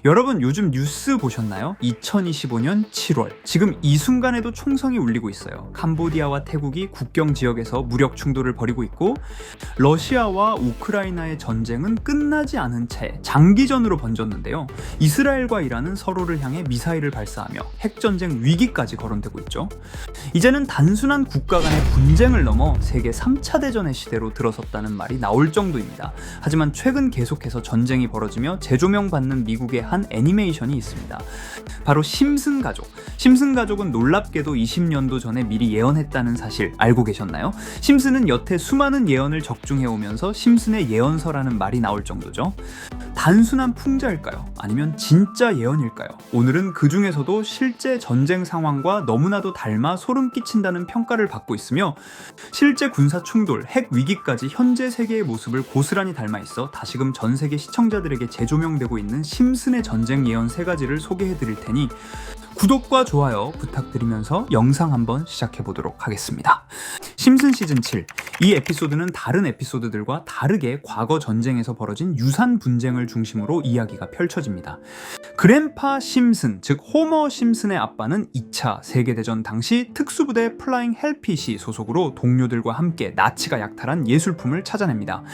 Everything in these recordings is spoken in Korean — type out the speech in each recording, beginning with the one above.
여러분 요즘 뉴스 보셨나요? 2025년 7월 지금 이 순간에도 총성이 울리고 있어요. 캄보디아와 태국이 국경 지역에서 무력 충돌을 벌이고 있고 러시아와 우크라이나의 전쟁은 끝나지 않은 채 장기전으로 번졌는데요. 이스라엘과 이란은 서로를 향해 미사일을 발사하며 핵전쟁 위기까지 거론되고 있죠. 이제는 단순한 국가 간의 분쟁을 넘어 세계 3차 대전의 시대로 들어섰다는 말이 나올 정도입니다. 하지만 최근 계속해서 전쟁이 벌어지며 재조명받는 미국의 한 애니메이션이 있습니다. 바로 심슨 가족. 심슨 가족은 놀랍게도 20년도 전에 미리 예언했다는 사실 알고 계셨나요? 심슨은 여태 수많은 예언을 적중해오면서 심슨의 예언서라는 말이 나올 정도죠. 단순한 풍자일까요? 아니면 진짜 예언일까요? 오늘은 그 중에서도 실제 전쟁 상황과 너무나도 닮아 소름 끼친다는 평가를 받고 있으며 실제 군사 충돌, 핵 위기까지 현재 세계의 모습을 고스란히 닮아 있어 다시금 전 세계 시청자들에게 재조명되고 있는 심슨의 전쟁 예언 3가지를 소개해 드릴 테니 구독과 좋아요 부탁드리면서 영상 한번 시작해 보도록 하겠습니다. 심슨 시즌 7. 이 에피소드는 다른 에피소드들과 다르게 과거 전쟁에서 벌어진 유산 분쟁을 중심으로 이야기가 펼쳐집니다. 그랜파 심슨, 즉 호머 심슨의 아빠는 2차 세계대전 당시 특수부대 플라잉 헬핏이 소속으로 동료들과 함께 나치가 약탈한 예술품을 찾아냅니다.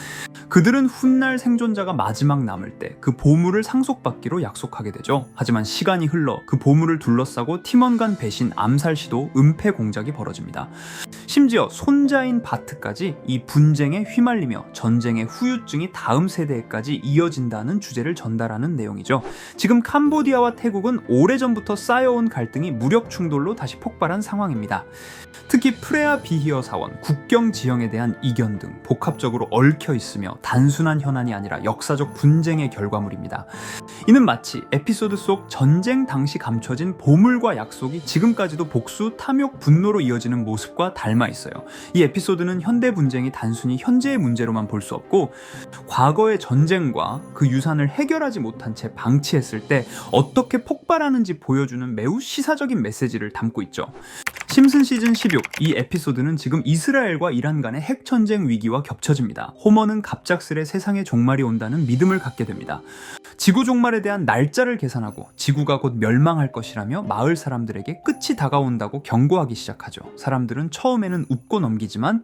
그들은 훗날 생존자가 마지막 남을 때 그 보물을 상속받기로 약속하게 되죠. 하지만 시간이 흘러 그 보물을 둘러싸고 팀원 간 배신, 암살 시도, 은폐 공작이 벌어집니다. 심지어 손자인 바트까지 이 분쟁에 휘말리며 전쟁의 후유증이 다음 세대에까지 이어진다는 주제를 전달하는 내용이죠. 지금 캄보디아와 태국은 오래전부터 쌓여온 갈등이 무력 충돌로 다시 폭발한 상황입니다. 특히 프레아 비히어 사원, 국경 지형에 대한 이견 등 복합적으로 얽혀 있으며 단순한 현안이 아니라 역사적 분쟁의 결과물입니다. 이는 마치 에피소드 속 전쟁 당시 감춰진 보물과 약속이 지금까지도 복수, 탐욕, 분노로 이어지는 모습과 닮아 있어요. 이 에피소드는 현대 분쟁이 단순히 현재의 문제로만 볼 수 없고 과거의 전쟁과 그 유산을 해결하지 못한 채 방치했을 때 어떻게 폭발하는지 보여주는 매우 시사적인 메시지를 담고 있죠. 심슨 시즌 16, 이 에피소드는 지금 이스라엘과 이란 간의 핵전쟁 위기와 겹쳐집니다. 호머는 갑작스레 세상의 종말이 온다는 믿음을 갖게 됩니다. 지구 종말에 대한 날짜를 계산하고 지구가 곧 멸망할 것이라며 마을 사람들에게 끝이 다가온다고 경고하기 시작하죠. 사람들은 처음에는 웃고 넘기지만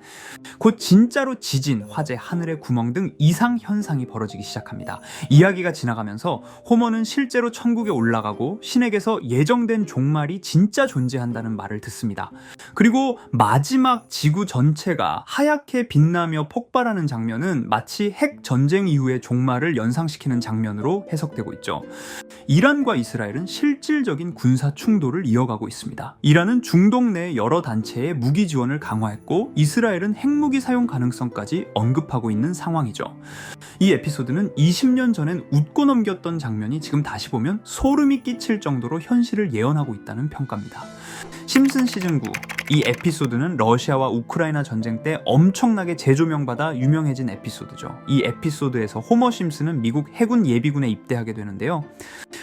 곧 진짜로 지진, 화재, 하늘의 구멍 등 이상 현상이 벌어지기 시작합니다. 이야기가 지나가면서 호머는 실제로 천국에 올라가고 신에게서 예정된 종말이 진짜 존재한다는 말을 듣습니다. 그리고 마지막 지구 전체가 하얗게 빛나며 폭발하는 장면은 마치 핵 전쟁 이후의 종말을 연상시키는 장면으로 해석되고 있죠. 이란과 이스라엘은 실질적인 군사 충돌을 이어가고 있습니다. 이란은 중동 내 여러 단체의 무기 지원을 강화했고 이스라엘은 핵무기 사용 가능성까지 언급하고 있는 상황이죠. 이 에피소드는 20년 전엔 웃고 넘겼던 장면이 지금 다시 보면 소름이 끼칠 정도로 현실을 예언하고 있다는 평가입니다. 심슨 시즌 9. 이 에피소드는 러시아와 우크라이나 전쟁 때 엄청나게 재조명받아 유명해진 에피소드죠. 이 에피소드에서 호머 심슨은 미국 해군 예비군에 입대하게 되는데요.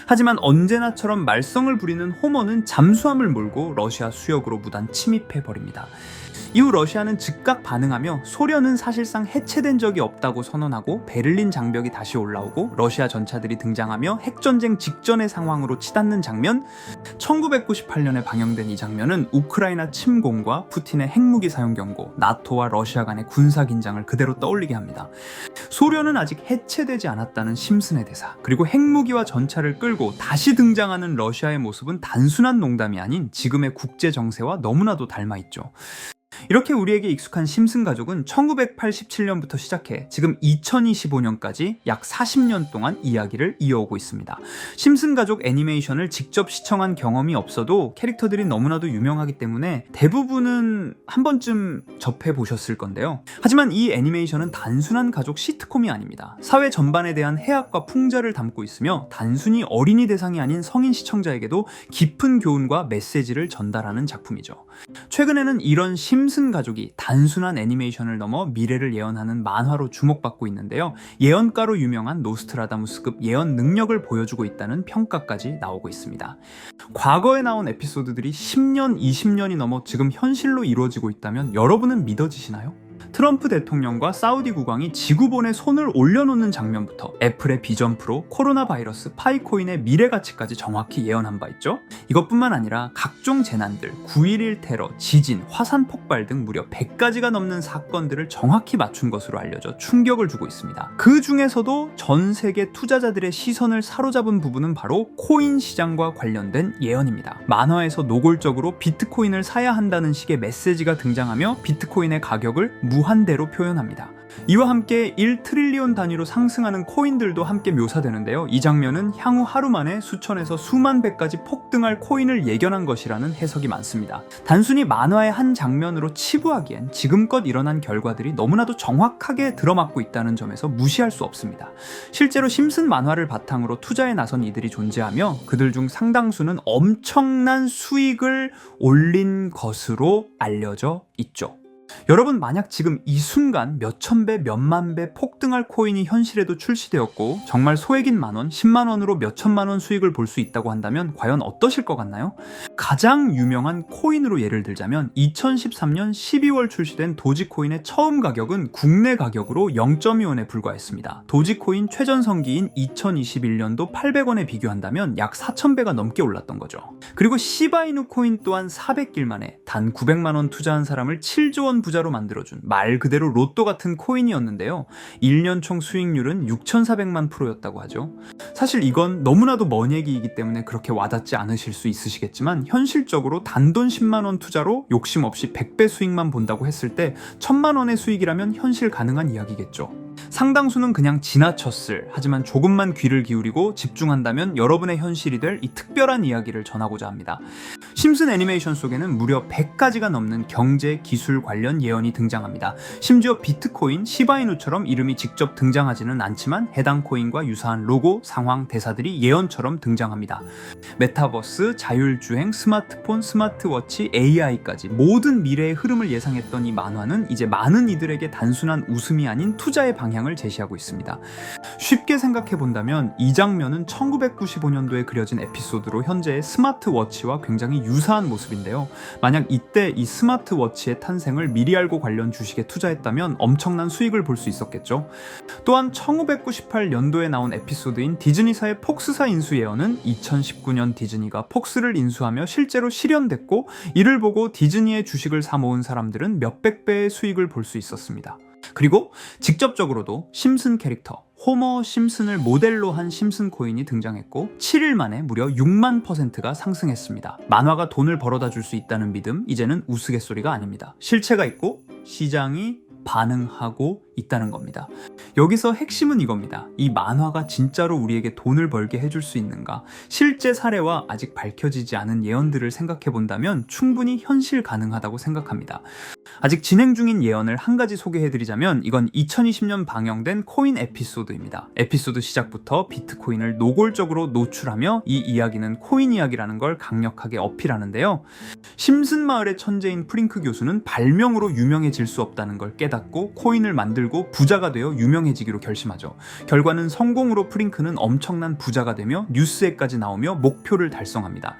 하지만 언제나처럼 말썽을 부리는 호머는 잠수함을 몰고 러시아 수역으로 무단 침입해버립니다. 이후 러시아는 즉각 반응하며 소련은 사실상 해체된 적이 없다고 선언하고 베를린 장벽이 다시 올라오고 러시아 전차들이 등장하며 핵전쟁 직전의 상황으로 치닫는 장면. 1998년에 방영된 이 장면은 우크라이나 침공과 푸틴의 핵무기 사용 경고, 나토와 러시아 간의 군사 긴장을 그대로 떠올리게 합니다. 소련은 아직 해체되지 않았다는 심슨의 대사, 그리고 핵무기와 전차를 끌고 다시 등장하는 러시아의 모습은 단순한 농담이 아닌 지금의 국제 정세와 너무나도 닮아 있죠. 이렇게 우리에게 익숙한 심슨 가족은 1987년부터 시작해 지금 2025년까지 약 40년 동안 이야기를 이어오고 있습니다. 심슨 가족 애니메이션을 직접 시청한 경험이 없어도 캐릭터들이 너무나도 유명하기 때문에 대부분은 한 번쯤 접해보셨을 건데요. 하지만 이 애니메이션은 단순한 가족 시트콤이 아닙니다. 사회 전반에 대한 해악과 풍자를 담고 있으며 단순히 어린이 대상이 아닌 성인 시청자에게도 깊은 교훈과 메시지를 전달하는 작품이죠. 최근에는 이런 심슨 가족이 단순한 애니메이션을 넘어 미래를 예언하는 만화로 주목받고 있는데요. 예언가로 유명한 노스트라다무스급 예언 능력을 보여주고 있다는 평가까지 나오고 있습니다. 과거에 나온 에피소드들이 10년, 20년이 넘어 지금 현실로 이루어지고 있다면 여러분은 믿어지시나요? 트럼프 대통령과 사우디 국왕이 지구본에 손을 올려놓는 장면부터 애플의 비전 프로, 코로나 바이러스, 파이코인의 미래 가치까지 정확히 예언한 바 있죠. 이것뿐만 아니라 각종 재난들, 9.11 테러, 지진, 화산 폭발 등 무려 100가지가 넘는 사건들을 정확히 맞춘 것으로 알려져 충격을 주고 있습니다. 그 중에서도 전 세계 투자자들의 시선을 사로잡은 부분은 바로 코인 시장과 관련된 예언입니다. 만화에서 노골적으로 비트코인을 사야 한다는 식의 메시지가 등장하며 비트코인의 가격을 무한대로 표현합니다. 이와 함께 1트릴리온 단위로 상승하는 코인들도 함께 묘사되는데요. 이 장면은 향후 하루 만에 수천에서 수만 배까지 폭등할 코인을 예견한 것이라는 해석이 많습니다. 단순히 만화의 한 장면으로 치부하기엔 지금껏 일어난 결과들이 너무나도 정확하게 들어맞고 있다는 점에서 무시할 수 없습니다. 실제로 심슨 만화를 바탕으로 투자에 나선 이들이 존재하며 그들 중 상당수는 엄청난 수익을 올린 것으로 알려져 있죠. 여러분, 만약 지금 이 순간 몇천 배, 몇만 배 폭등할 코인이 현실에도 출시되었고 정말 소액인 만원, 10만원으로 몇천만원 수익을 볼 수 있다고 한다면 과연 어떠실 것 같나요? 가장 유명한 코인으로 예를 들자면 2013년 12월 출시된 도지코인의 처음 가격은 국내 가격으로 0.2원에 불과했습니다. 도지코인 최전성기인 2021년도 800원에 비교한다면 약 4,000배가 넘게 올랐던 거죠. 그리고 시바이누 코인 또한 400길 만에 단 900만원 투자한 사람을 7조 원 부자로 만들어준 말 그대로 로또 같은 코인이었는데요. 1년 총 수익률은 6,400만 %였다고 하죠. 사실 이건 너무나도 먼 얘기이기 때문에 그렇게 와닿지 않으실 수 있으시겠지만 현실적으로 단돈 10만원 투자로 욕심 없이 100배 수익만 본다고 했을 때 1,000만원의 수익이라면 현실 가능한 이야기겠죠. 상당수는 그냥 지나쳤을, 하지만 조금만 귀를 기울이고 집중한다면 여러분의 현실이 될 이 특별한 이야기를 전하고자 합니다. 심슨 애니메이션 속에는 무려 100가지가 넘는 경제, 기술 관련 예언이 등장합니다. 심지어 비트코인, 시바이누처럼 이름이 직접 등장하지는 않지만 해당 코인과 유사한 로고, 상황, 대사들이 예언처럼 등장합니다. 메타버스, 자율주행, 스마트폰, 스마트워치, AI까지 모든 미래의 흐름을 예상했던 이 만화는 이제 많은 이들에게 단순한 웃음이 아닌 투자의 방향을 제시하고 있습니다. 쉽게 생각해 본다면 이 장면은 1995년도에 그려진 에피소드로 현재의 스마트워치와 굉장히 유사한 모습인데요. 만약 이때 이 스마트워치의 탄생을 미리 알고 관련 주식에 투자했다면 엄청난 수익을 볼 수 있었겠죠. 또한 1998년도에 나온 에피소드인 디즈니사의 폭스사 인수 예언은 2019년 디즈니가 폭스를 인수하며 실제로 실현됐고, 이를 보고 디즈니의 주식을 사 모은 사람들은 몇백 배의 수익을 볼 수 있었습니다. 그리고 직접적으로도 심슨 캐릭터 호머 심슨을 모델로 한 심슨 코인이 등장했고 7일 만에 무려 6만 %가 상승했습니다. 만화가 돈을 벌어다 줄 수 있다는 믿음, 이제는 우스갯소리가 아닙니다. 실체가 있고 시장이 반응하고 있다는 겁니다. 여기서 핵심은 이겁니다. 이 만화가 진짜로 우리에게 돈을 벌게 해줄 수 있는가? 실제 사례와 아직 밝혀지지 않은 예언들을 생각해 본다면 충분히 현실 가능하다고 생각합니다. 아직 진행 중인 예언을 한 가지 소개해드리자면 이건 2020년 방영된 코인 에피소드입니다. 에피소드 시작부터 비트코인을 노골적으로 노출하며 이 이야기는 코인 이야기라는 걸 강력하게 어필하는데요. 심슨 마을의 천재인 프링크 교수는 발명으로 유명해질 수 없다는 걸 깨닫고 코인을 만들고 부자가 되어 유명해지기로 결심하죠. 결과는 성공으로 프링크는 엄청난 부자가 되며 뉴스에까지 나오며 목표를 달성합니다.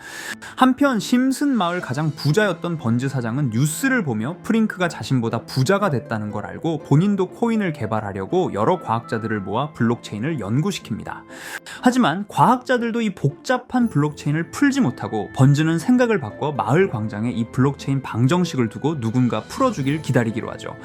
한편 심슨 마을 가장 부자였던 번즈 사장은 뉴스를 보며 프링크가 자신보다 부자가 됐다는 걸 알고 본인도 코인을 개발하려고 여러 과학자들을 모아 블록체인을 연구시킵니다. 하지만 과학자들도 이 복잡한 블록체인을 풀지 못하고 번즈는 생각을 바꿔 마을 광장에 이 블록체인 방정식을 두고 누군가 풀어주길 기다리기로 하죠.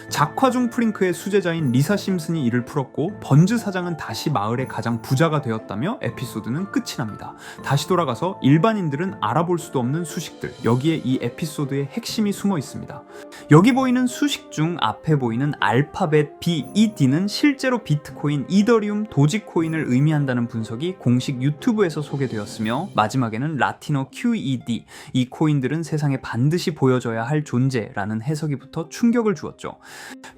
작화 중 프링크의 수제자인 리사 심슨이 이를 풀었고 번즈 사장은 다시 마을의 가장 부자가 되었다며 에피소드는 끝이 납니다. 다시 돌아가서 일반인들은 알아볼 수도 없는 수식들, 여기에 이 에피소드의 핵심이 숨어 있습니다. 여기 보이는 수식 중 앞에 보이는 알파벳 BED는 실제로 비트코인, 이더리움, 도지코인을 의미한다는 분석이 공식 유튜브에서 소개되었으며 마지막에는 라틴어 QED, 이 코인들은 세상에 반드시 보여줘야 할 존재라는 해석이 붙어 충격을 주었죠.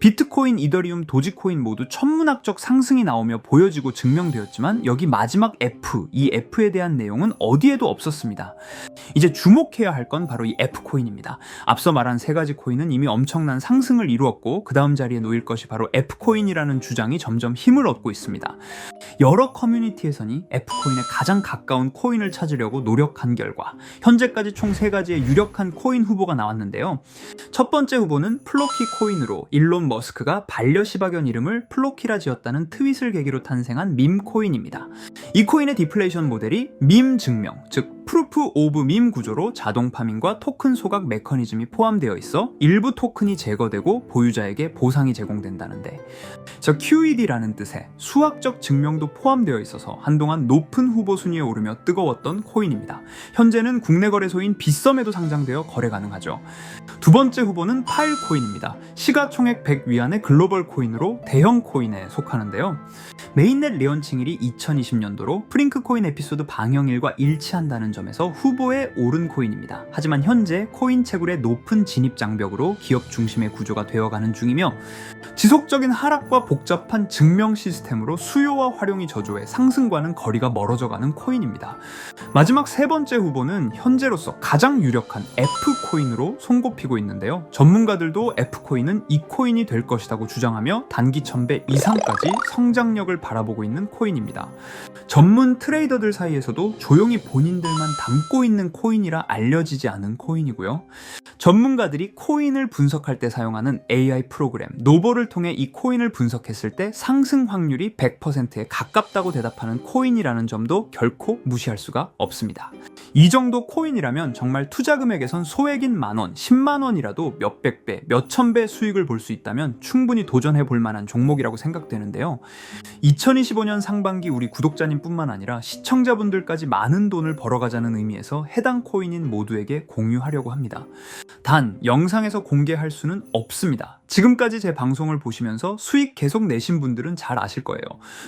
비트코인, 이더리움, 도지코인 모두 천문학적 상승이 나오며 보여지고 증명되었지만 여기 마지막 F, 이 F에 대한 내용은 어디에도 없었습니다. 이제 주목해야 할 건 바로 이 F코인입니다. 앞서 말한 세 가지 코인은 이미 엄청난 상승을 이루었고 그 다음 자리에 놓일 것이 바로 F코인이라는 주장이 점점 힘을 얻고 있습니다. 여러 커뮤니티에서는 F코인에 가장 가까운 코인을 찾으려고 노력한 결과 현재까지 총 3가지의 유력한 코인 후보가 나왔는데요. 첫 번째 후보는 플로키 코인으로 일론 머스크가 반려시바견 이름을 플로키라 지었다는 트윗을 계기로 탄생한 밈 코인입니다. 이 코인의 디플레이션 모델이 밈 증명, 즉 프루프 오브 밈 구조로 자동 파밍과 토큰 소각 메커니즘이 포함되어 있어 일부 토큰이 제거되고 보유자에게 보상이 제공된다는데, QED라는 뜻의 수학적 증명도 포함되어 있어서 한동안 높은 후보 순위에 오르며 뜨거웠던 코인입니다. 현재는 국내 거래소인 빗썸에도 상장되어 거래 가능하죠. 두 번째 후보는 파일코인입니다. 시가총액 100 위안의 글로벌 코인으로 대형 코인에 속하는데요. 메인넷 레언칭일이 2020년도로 프링크 코인 에피소드 방영일과 일치한다는 점에서 후보에 오른 코인입니다. 하지만 현재 코인 채굴의 높은 진입 장벽으로 기업 중심의 구조가 되어가는 중이며 지속적인 하락과 복잡한 증명 시스템으로 수요와 활용이 저조해 상승과는 거리가 멀어져가는 코인입니다. 마지막 세 번째 후보는 현재로서 가장 유력한 F코인으로 손꼽히고 있는데요. 전문가들도 F코인은 이 코인이 될 것이라고 주장하며 단기 1000배 이상까지 성장력을 바라보고 있는 코인입니다. 전문 트레이더들 사이에서도 조용히 본인들만 담고 있는 코인이라 알려지지 않은 코인이고요. 전문가들이 코인을 분석할 때 사용하는 AI 프로그램 노보를 통해 이 코인을 분석했을 때 상승 확률이 100%에 가깝다고 대답하는 코인이라는 점도 결코 무시할 수가 없습니다. 이 정도 코인이라면 정말 투자 금액에선 소액인 만원, 10만원이라도 몇백 배, 몇천 배 수익을 볼 수 있다면 충분히 도전해 볼 만한 종목이라고 생각되는데요. 2025년 상반기 우리 구독자님 뿐만 아니라 시청자분들까지 많은 돈을 벌어가자는 의미에서 해당 코인인 모두에게 공유하려고 합니다. 단 영상에서 공개할 수는 없습니다. 지금까지 제 방송을 보시면서 수익 계속 내신 분들은 잘 아실 거예요.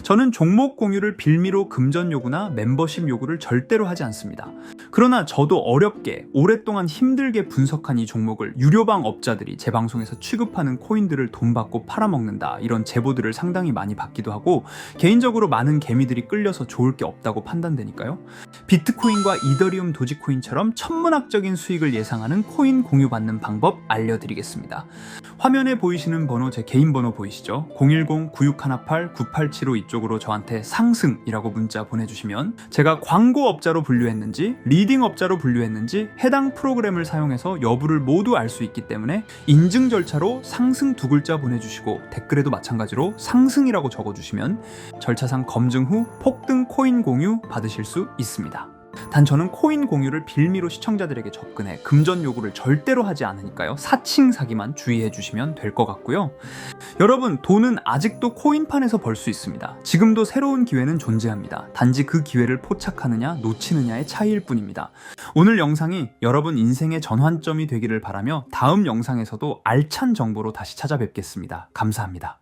저는 종목 공유를 빌미로 금전 요구나 멤버십 요구를 절대로 하지 않습니다. 그러나 저도 어렵게 오랫동안 힘들게 분석한 이 종목을 유료방 업자들이 제 방송에서 취급하는 코인들을 돈 받고 팔아먹는다, 이런 제보들을 상당히 많이 받기도 하고 개인적으로 많은 개미들이 끌려서 좋을 게 없다고 판단되니까요. 비트코인과 이더리움 도지코인처럼 천문학적인 수익을 예상하는 코인 공유받는 방법 알려드리겠습니다. 화면에 보이시는 번호 제 개인 번호 보이시죠? 010-9618-9875 이쪽으로 저한테 상승이라고 문자 보내주시면 제가 광고업자로 분류했는지 리딩업자로 분류했는지 해당 프로그램을 사용해서 여부를 모두 알 수 있기 때문에 인증 절차로 상승 2글자 보내주시고 댓글에도 마찬가지로 상승이라고 적어주시면 절차상 검증 후 폭등 코인 공유 받으실 수 있습니다. 단 저는 코인 공유를 빌미로 시청자들에게 접근해 금전 요구를 절대로 하지 않으니까요. 사칭 사기만 주의해 주시면 될 것 같고요. 여러분, 돈은 아직도 코인판에서 벌 수 있습니다. 지금도 새로운 기회는 존재합니다. 단지 그 기회를 포착하느냐 놓치느냐의 차이일 뿐입니다. 오늘 영상이 여러분 인생의 전환점이 되기를 바라며 다음 영상에서도 알찬 정보로 다시 찾아뵙겠습니다. 감사합니다.